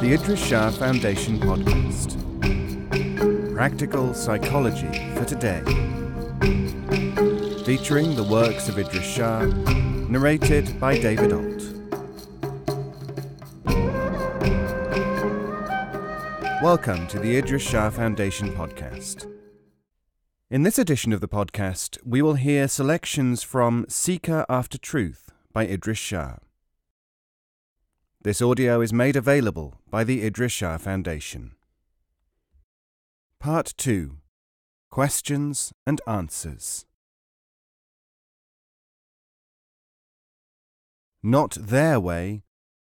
The Idries Shah Foundation podcast. Practical psychology for today. Featuring the works of Idries Shah, narrated by David Ault. Welcome to the Idries Shah Foundation podcast. In this edition of the podcast, we will hear selections from Seeker After Truth by Idries Shah. This audio is made available by the Idries Shah Foundation. Part 2. Questions and Answers. Not their way,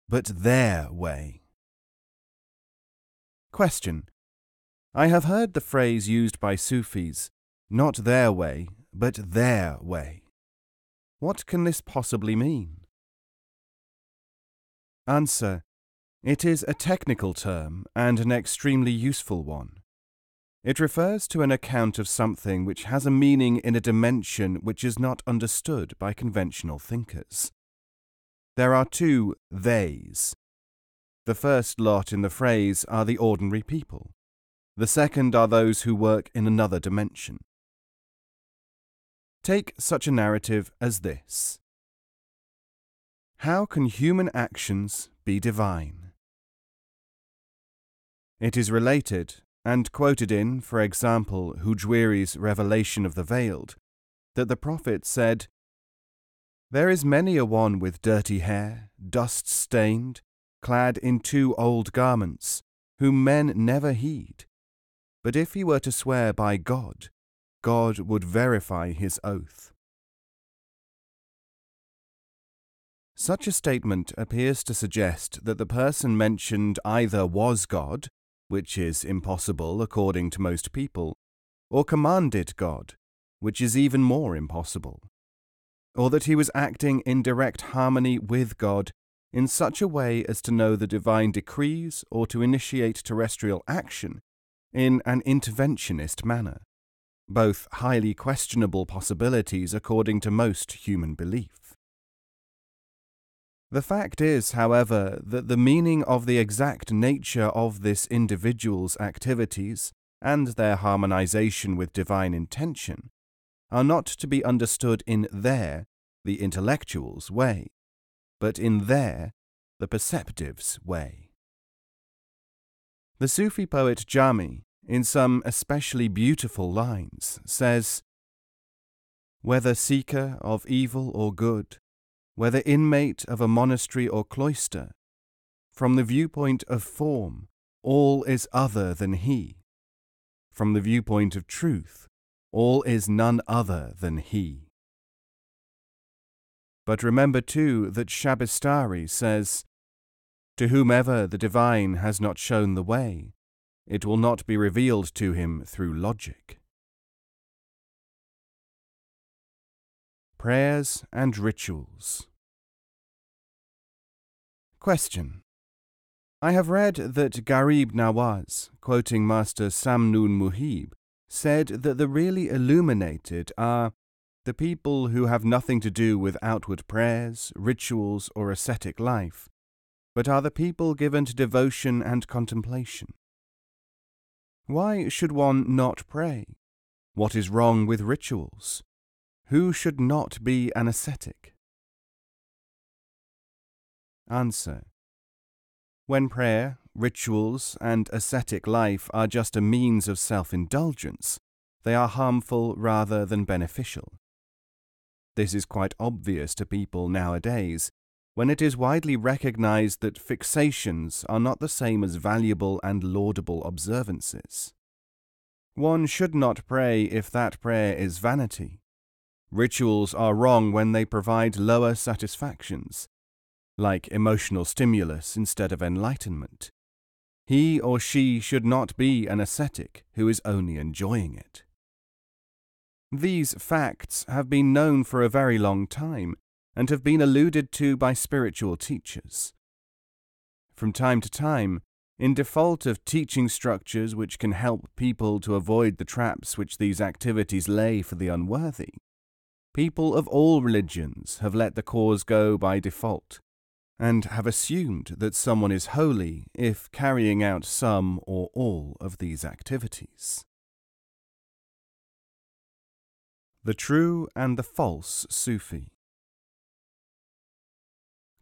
but their way. Question. I have heard the phrase used by Sufis, not their way, but their way. What can this possibly mean? Answer. It is a technical term and an extremely useful one. It refers to an account of something which has a meaning in a dimension which is not understood by conventional thinkers. There are two theys. The first lot in the phrase are the ordinary people. The second are those who work in another dimension. Take such a narrative as this. How can human actions be divine? It is related, and quoted in, for example, Hujwiri's Revelation of the Veiled, that the prophet said, "There is many a one with dirty hair, dust-stained, clad in 2 old garments, whom men never heed. But if he were to swear by God, God would verify his oath." Such a statement appears to suggest that the person mentioned either was God, which is impossible according to most people, or commanded God, which is even more impossible, or that he was acting in direct harmony with God in such a way as to know the divine decrees or to initiate terrestrial action in an interventionist manner, both highly questionable possibilities according to most human belief. The fact is, however, that the meaning of the exact nature of this individual's activities and their harmonization with divine intention are not to be understood in their, the intellectual's, way, but in their, the perceptive's, way. The Sufi poet Jami, in some especially beautiful lines, says, "Whether seeker of evil or good, whether inmate of a monastery or cloister, from the viewpoint of form, all is other than he. From the viewpoint of truth, all is none other than he." But remember too that Shabistari says, "To whomever the divine has not shown the way, it will not be revealed to him through logic." Prayers and Rituals. Question. I have read that Gharib Nawaz, quoting Master Samnun Muhib, said that the really illuminated are the people who have nothing to do with outward prayers, rituals, or ascetic life, but are the people given to devotion and contemplation. Why should one not pray? What is wrong with rituals? Who should not be an ascetic? Answer. When prayer, rituals, and ascetic life are just a means of self-indulgence, they are harmful rather than beneficial. This is quite obvious to people nowadays, when it is widely recognized that fixations are not the same as valuable and laudable observances. One should not pray if that prayer is vanity. Rituals are wrong when they provide lower satisfactions, like emotional stimulus instead of enlightenment. He or she should not be an ascetic who is only enjoying it. These facts have been known for a very long time and have been alluded to by spiritual teachers. From time to time, in default of teaching structures which can help people to avoid the traps which these activities lay for the unworthy, people of all religions have let the cause go by default, and have assumed that someone is holy if carrying out some or all of these activities. The true and the false Sufi.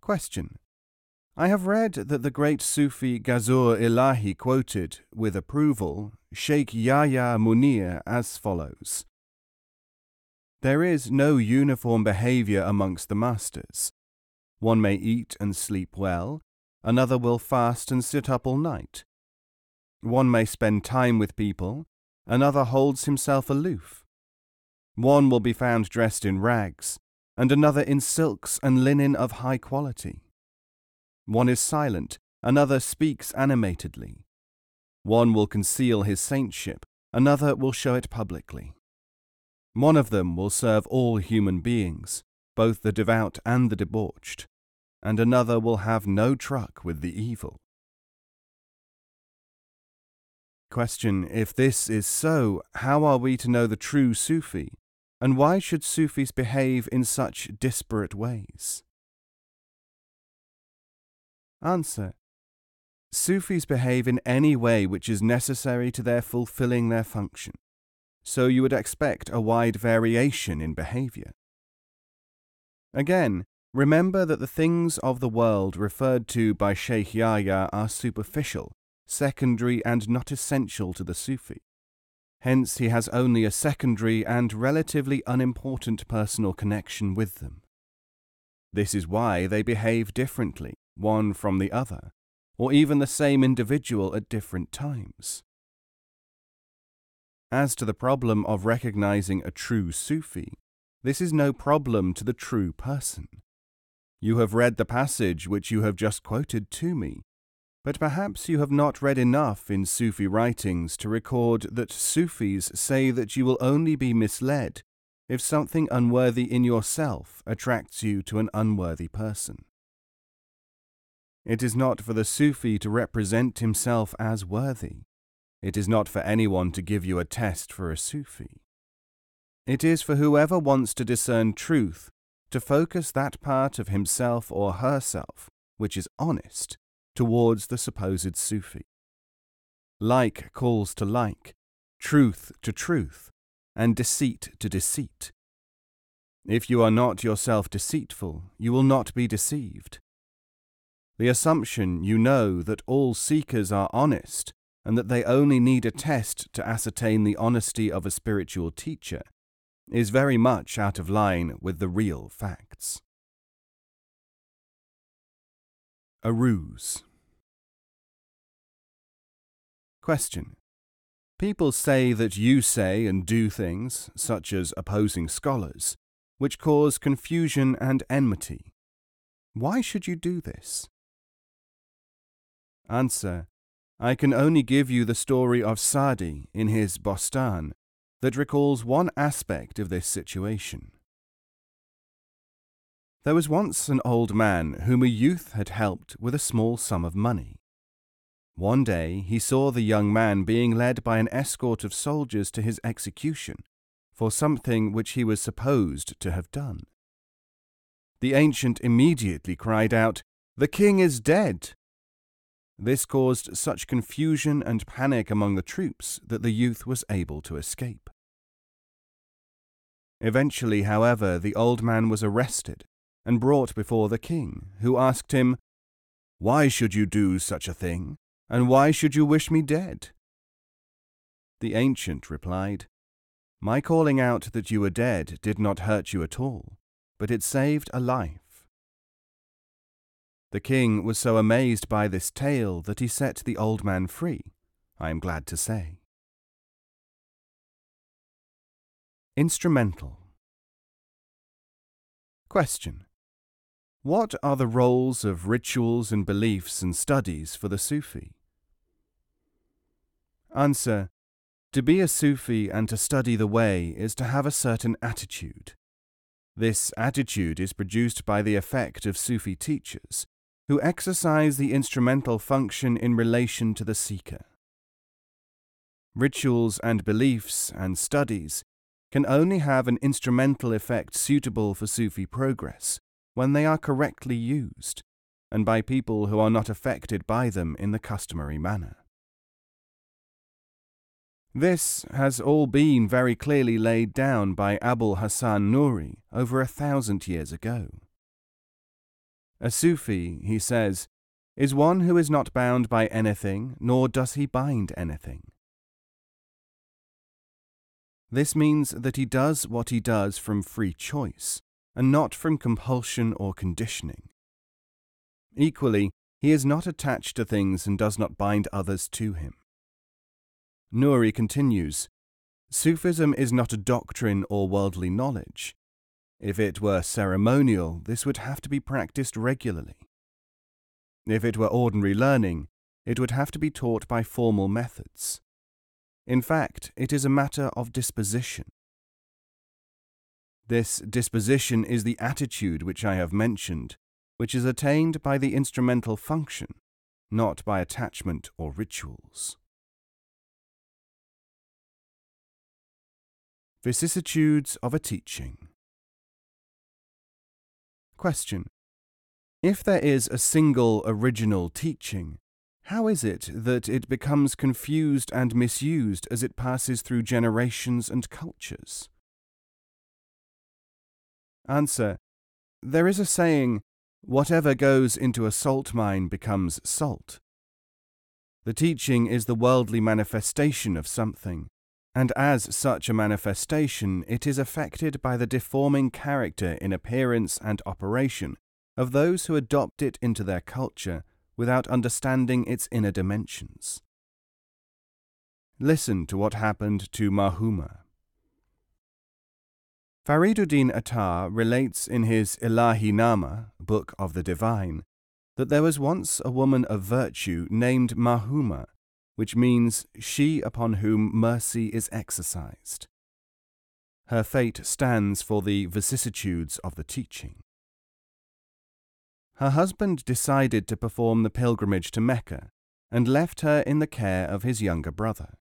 Question. I have read that the great Sufi Ghazur Ilahi quoted, with approval, Sheikh Yahya Munir as follows. There is no uniform behavior amongst the masters. One may eat and sleep well, another will fast and sit up all night. One may spend time with people, another holds himself aloof. One will be found dressed in rags, and another in silks and linen of high quality. One is silent, another speaks animatedly. One will conceal his saintship, another will show it publicly. One of them will serve all human beings, both the devout and the debauched, and another will have no truck with the evil. Question. If this is so, how are we to know the true Sufi, and why should Sufis behave in such disparate ways? Answer. Sufis behave in any way which is necessary to their fulfilling their function, so you would expect a wide variation in behavior. Again, remember that the things of the world referred to by Sheikh Yahya are superficial, secondary and not essential to the Sufi. Hence he has only a secondary and relatively unimportant personal connection with them. This is why they behave differently, one from the other, or even the same individual at different times. As to the problem of recognizing a true Sufi, this is no problem to the true person. You have read the passage which you have just quoted to me, but perhaps you have not read enough in Sufi writings to record that Sufis say that you will only be misled if something unworthy in yourself attracts you to an unworthy person. It is not for the Sufi to represent himself as worthy. It is not for anyone to give you a test for a Sufi. It is for whoever wants to discern truth to focus that part of himself or herself which is honest towards the supposed Sufi. Like calls to like, truth to truth, and deceit to deceit. If you are not yourself deceitful, you will not be deceived. The assumption, you know, that all seekers are honest and that they only need a test to ascertain the honesty of a spiritual teacher is very much out of line with the real facts. A ruse. Question. People say that you say and do things, such as opposing scholars, which cause confusion and enmity. Why should you do this? Answer. I can only give you the story of Sadi in his Bostan that recalls one aspect of this situation. There was once an old man whom a youth had helped with a small sum of money. One day he saw the young man being led by an escort of soldiers to his execution for something which he was supposed to have done. The ancient immediately cried out, "The king is dead!" This caused such confusion and panic among the troops that the youth was able to escape. Eventually, however, the old man was arrested and brought before the king, who asked him, "Why should you do such a thing, and why should you wish me dead?" The ancient replied, "My calling out that you were dead did not hurt you at all, but it saved a life." The king was so amazed by this tale that he set the old man free, I am glad to say. Instrumental. Question. What are the roles of rituals and beliefs and studies for the Sufi? Answer. To be a Sufi and to study the way is to have a certain attitude. This attitude is produced by the effect of Sufi teachers, who exercise the instrumental function in relation to the seeker. Rituals and beliefs and studies can only have an instrumental effect suitable for Sufi progress when they are correctly used, and by people who are not affected by them in the customary manner. This has all been very clearly laid down by Abul Hasan Nuri over 1,000 years ago. A Sufi, he says, is one who is not bound by anything, nor does he bind anything. This means that he does what he does from free choice, and not from compulsion or conditioning. Equally, he is not attached to things and does not bind others to him. Nuri continues, Sufism is not a doctrine or worldly knowledge. If it were ceremonial, this would have to be practiced regularly. If it were ordinary learning, it would have to be taught by formal methods. In fact, it is a matter of disposition. This disposition is the attitude which I have mentioned, which is attained by the instrumental function, not by attachment or rituals. Vicissitudes of a teaching. Question. If there is a single original teaching, how is it that it becomes confused and misused as it passes through generations and cultures? Answer. There is a saying, whatever goes into a salt mine becomes salt. The teaching is the worldly manifestation of something, and as such a manifestation it is affected by the deforming character in appearance and operation of those who adopt it into their culture without understanding its inner dimensions. Listen to what happened to Mahuma. Fariduddin Attar relates in his Ilahi Nama, Book of the Divine, that there was once a woman of virtue named Mahuma, which means she upon whom mercy is exercised. Her fate stands for the vicissitudes of the teaching. Her husband decided to perform the pilgrimage to Mecca and left her in the care of his younger brother.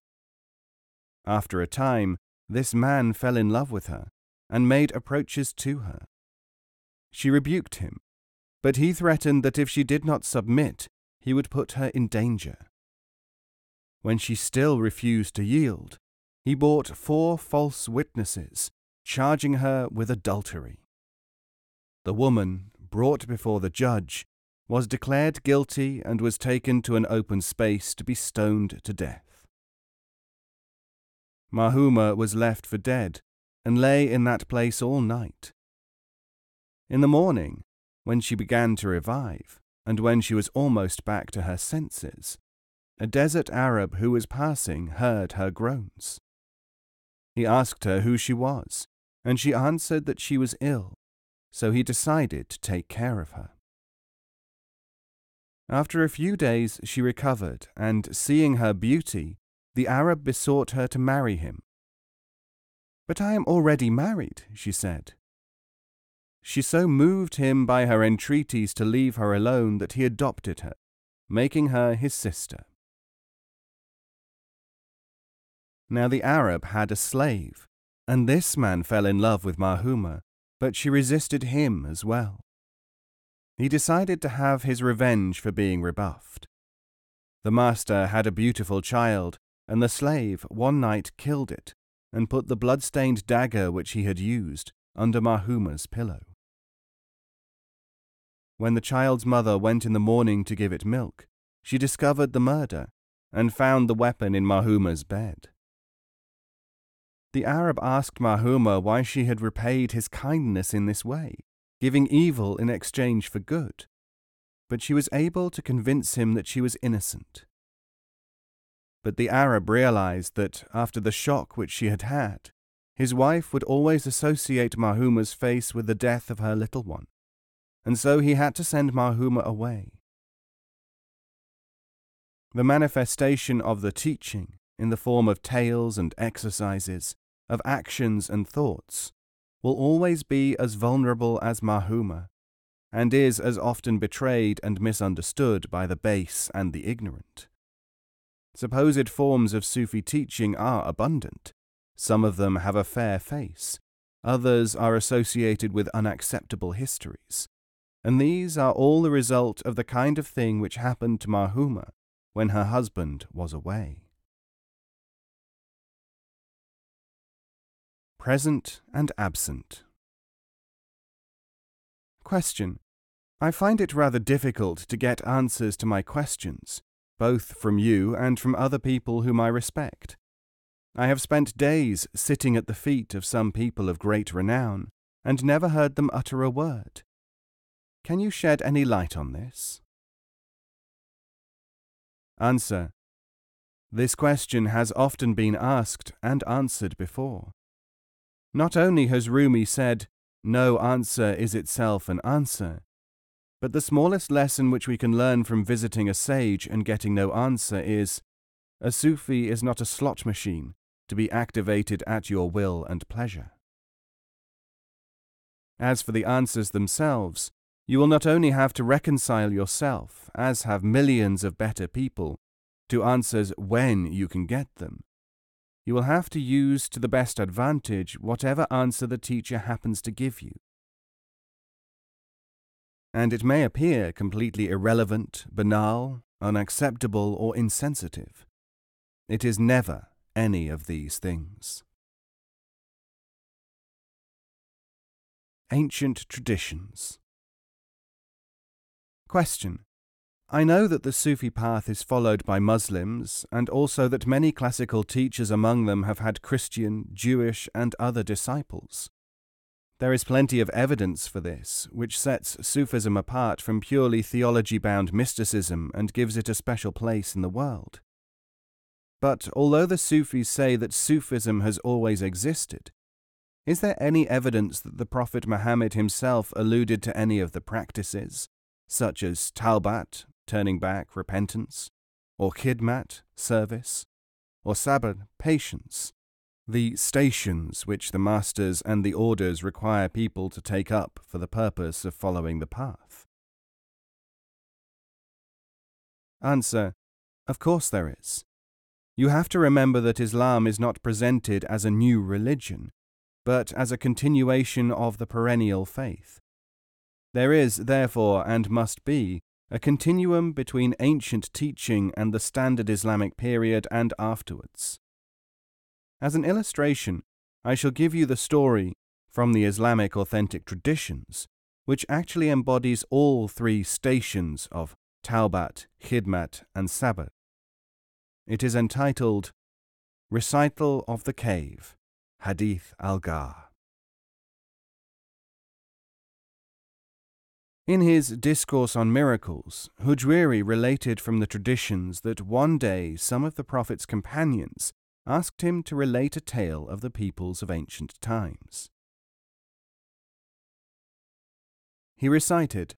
After a time, this man fell in love with her and made approaches to her. She rebuked him, but he threatened that if she did not submit, he would put her in danger. When she still refused to yield, he brought 4 false witnesses, charging her with adultery. The woman, brought before the judge, was declared guilty and was taken to an open space to be stoned to death. Mahuma was left for dead and lay in that place all night. In the morning, when she began to revive, and when she was almost back to her senses, a desert Arab who was passing heard her groans. He asked her who she was, and she answered that she was ill, so he decided to take care of her. After a few days she recovered, and seeing her beauty, the Arab besought her to marry him. "But I am already married," she said. She so moved him by her entreaties to leave her alone that he adopted her, making her his sister. Now the Arab had a slave, and this man fell in love with Mahuma, but she resisted him as well. He decided to have his revenge for being rebuffed. The master had a beautiful child, and the slave one night killed it and put the blood-stained dagger which he had used under Mahuma's pillow. When the child's mother went in the morning to give it milk, she discovered the murder and found the weapon in Mahuma's bed. The Arab asked Mahuma why she had repaid his kindness in this way, giving evil in exchange for good, but she was able to convince him that she was innocent. But the Arab realized that, after the shock which she had had, his wife would always associate Mahuma's face with the death of her little one, and so he had to send Mahuma away. The manifestation of the teaching, in the form of tales and exercises, of actions and thoughts, will always be as vulnerable as Mahuma, and is as often betrayed and misunderstood by the base and the ignorant. Supposed forms of Sufi teaching are abundant. Some of them have a fair face, others are associated with unacceptable histories, and these are all the result of the kind of thing which happened to Marhuma when her husband was away. Present and absent. Question. I find it rather difficult to get answers to my questions, both from you and from other people whom I respect. I have spent days sitting at the feet of some people of great renown, and never heard them utter a word. Can you shed any light on this? Answer. This question has often been asked and answered before. Not only has Rumi said, "No answer is itself an answer," but the smallest lesson which we can learn from visiting a sage and getting no answer is, a Sufi is not a slot machine to be activated at your will and pleasure. As for the answers themselves, you will not only have to reconcile yourself, as have millions of better people, to answers when you can get them. You will have to use to the best advantage whatever answer the teacher happens to give you. And it may appear completely irrelevant, banal, unacceptable, or insensitive. It is never any of these things. Ancient traditions. Question. I know that the Sufi path is followed by Muslims, and also that many classical teachers among them have had Christian, Jewish, and other disciples. There is plenty of evidence for this, which sets Sufism apart from purely theology-bound mysticism and gives it a special place in the world. But although the Sufis say that Sufism has always existed, is there any evidence that the Prophet Muhammad himself alluded to any of the practices, such as tawbat, turning back, repentance, or khidmat, service, or sabr, patience, the stations which the masters and the orders require people to take up for the purpose of following the path? Answer. Of course there is. You have to remember that Islam is not presented as a new religion, but as a continuation of the perennial faith. There is, therefore, and must be, a continuum between ancient teaching and the standard Islamic period and afterwards. As an illustration, I shall give you the story from the Islamic authentic traditions, which actually embodies all three stations of tawbat, khidmat, and sabr. It is entitled Recital of the Cave, Hadith al-Ghar. In his Discourse on Miracles, Hujwiri related from the traditions that one day some of the Prophet's companions asked him to relate a tale of the peoples of ancient times. He recited,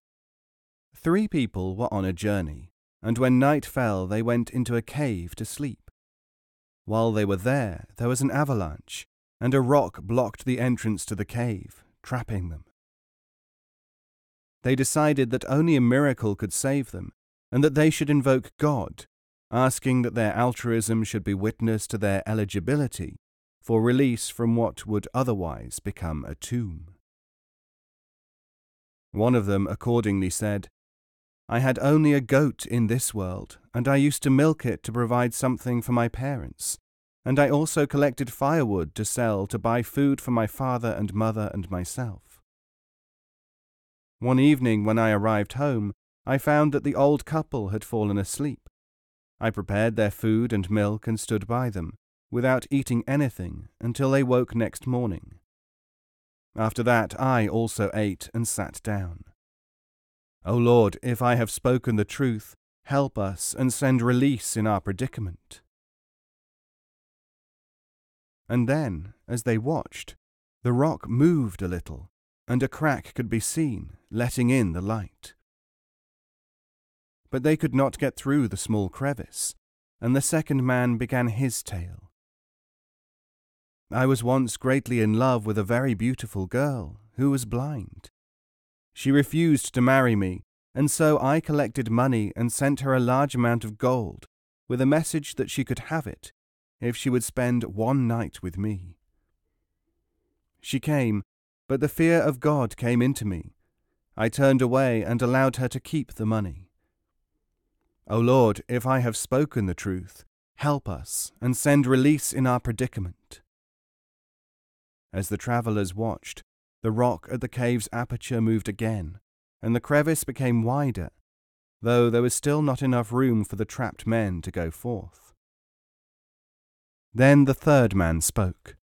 3 people were on a journey, and when night fell they went into a cave to sleep. While they were there was an avalanche, and a rock blocked the entrance to the cave, trapping them. They decided that only a miracle could save them, and that they should invoke God, asking that their altruism should be witness to their eligibility for release from what would otherwise become a tomb. One of them accordingly said, I had only a goat in this world, and I used to milk it to provide something for my parents, and I also collected firewood to sell to buy food for my father and mother and myself. One evening when I arrived home, I found that the old couple had fallen asleep. I prepared their food and milk and stood by them, without eating anything, until they woke next morning. After that I also ate and sat down. O Lord, if I have spoken the truth, help us and send release in our predicament. And then, as they watched, the rock moved a little, and a crack could be seen, letting in the light. But they could not get through the small crevice, and the second man began his tale. I was once greatly in love with a very beautiful girl who was blind. She refused to marry me, and so I collected money and sent her a large amount of gold, with a message that she could have it if she would spend one night with me. She came, but the fear of God came into me, I turned away and allowed her to keep the money. O Lord, if I have spoken the truth, help us and send release in our predicament. As the travellers watched, the rock at the cave's aperture moved again, and the crevice became wider, though there was still not enough room for the trapped men to go forth. Then the third man spoke.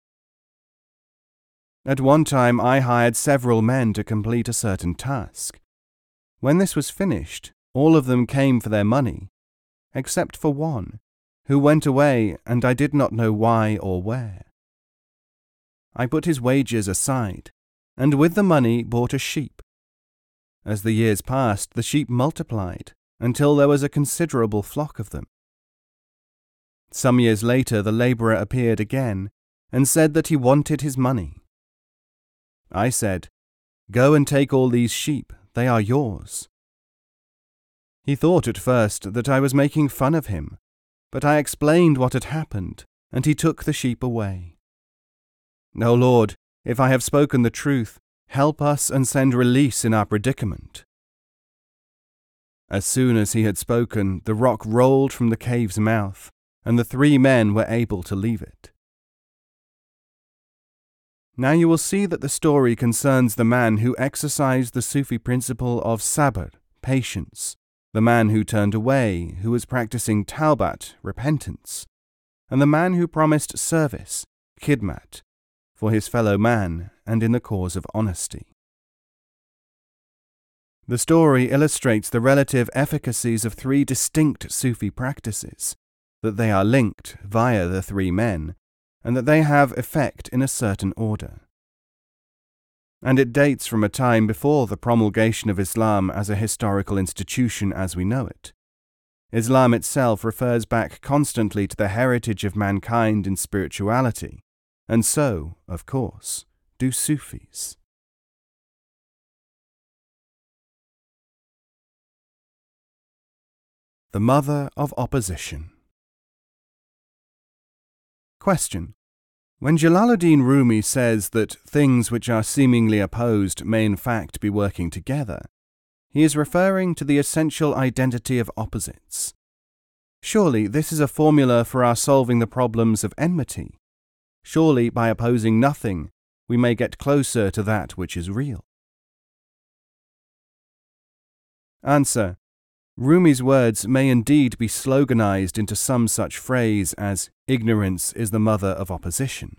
At one time I hired several men to complete a certain task. When this was finished, all of them came for their money, except for one, who went away and I did not know why or where. I put his wages aside, and with the money bought a sheep. As the years passed, the sheep multiplied, until there was a considerable flock of them. Some years later the labourer appeared again, and said that he wanted his money. I said, "Go and take all these sheep, they are yours." He thought at first that I was making fun of him, but I explained what had happened, and he took the sheep away. O Lord, if I have spoken the truth, help us and send release in our predicament. As soon as he had spoken, the rock rolled from the cave's mouth, and the 3 men were able to leave it. Now you will see that the story concerns the man who exercised the Sufi principle of sabr, patience, the man who turned away, who was practicing tawbat, repentance, and the man who promised service, khidmat, for his fellow man and in the cause of honesty. The story illustrates the relative efficacies of 3 distinct Sufi practices, that they are linked via the 3 men, and that they have effect in a certain order. And it dates from a time before the promulgation of Islam as a historical institution as we know it. Islam itself refers back constantly to the heritage of mankind in spirituality, and so, of course, do Sufis. The mother of opposition. Question. When Jalaluddin Rumi says that things which are seemingly opposed may in fact be working together, he is referring to the essential identity of opposites. Surely this is a formula for our solving the problems of enmity. Surely by opposing nothing, we may get closer to that which is real. Answer. Rumi's words may indeed be sloganized into some such phrase as "ignorance is the mother of opposition."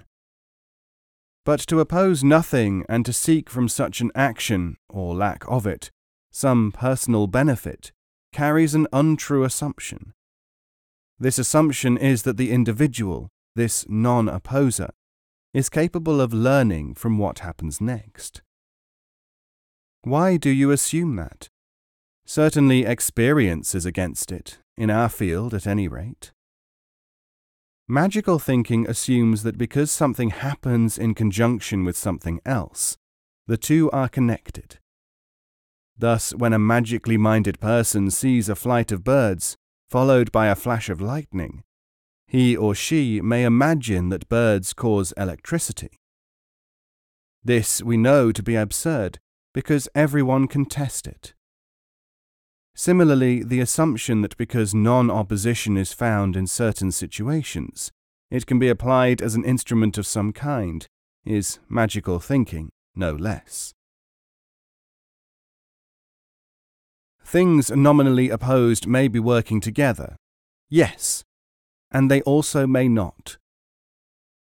But to oppose nothing and to seek from such an action, or lack of it, some personal benefit, carries an untrue assumption. This assumption is that the individual, this non-opposer, is capable of learning from what happens next. Why do you assume that? Certainly experience is against it, in our field at any rate. Magical thinking assumes that because something happens in conjunction with something else, the two are connected. Thus, when a magically minded person sees a flight of birds, followed by a flash of lightning, he or she may imagine that birds cause electricity. This we know to be absurd, because everyone can test it. Similarly, the assumption that because non-opposition is found in certain situations, it can be applied as an instrument of some kind, is magical thinking, no less. Things nominally opposed may be working together, yes, and they also may not.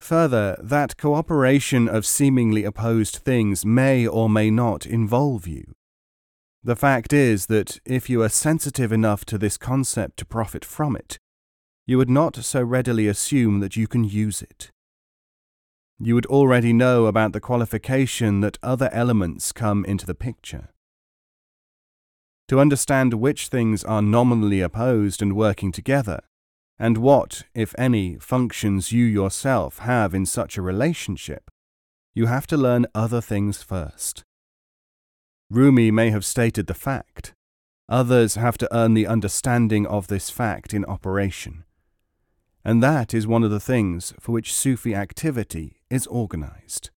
Further, that cooperation of seemingly opposed things may or may not involve you. The fact is that if you are sensitive enough to this concept to profit from it, you would not so readily assume that you can use it. You would already know about the qualification that other elements come into the picture. To understand which things are nominally opposed and working together, and what, if any, functions you yourself have in such a relationship, you have to learn other things first. Rumi may have stated the fact. Others have to earn the understanding of this fact in operation. And that is one of the things for which Sufi activity is organized.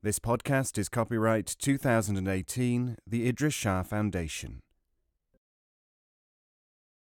This podcast is copyright 2018, the Idries Shah Foundation.